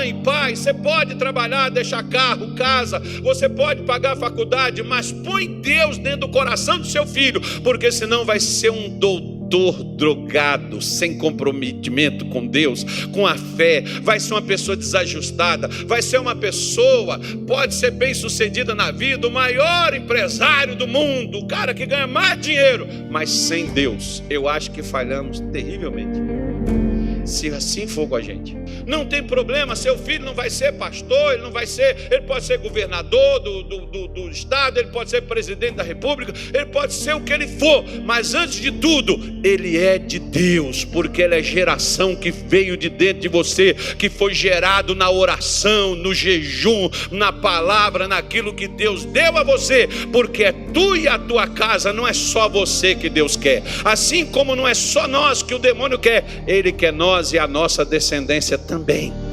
mãe, pai, você pode trabalhar, deixar carro, casa, você pode pagar a faculdade, mas põe Deus dentro do coração do seu filho, porque senão vai ser um doutor drogado, sem comprometimento com Deus, com a fé, vai ser uma pessoa desajustada, vai ser uma pessoa, pode ser bem sucedida na vida, o maior empresário do mundo, o cara que ganha mais dinheiro, mas sem Deus, eu acho que falhamos terrivelmente. Se assim for com a gente, não tem problema, seu filho não vai ser pastor, ele pode ser governador do estado, ele pode ser presidente da república, ele pode ser o que ele for, mas antes de tudo, ele é de Deus, porque ele é geração que veio de dentro de você, que foi gerado na oração, no jejum, na palavra, naquilo que Deus deu a você, porque é tu e a tua casa, não é só você que Deus quer, assim como não é só nós que o demônio quer, ele quer nós e a nossa descendência também.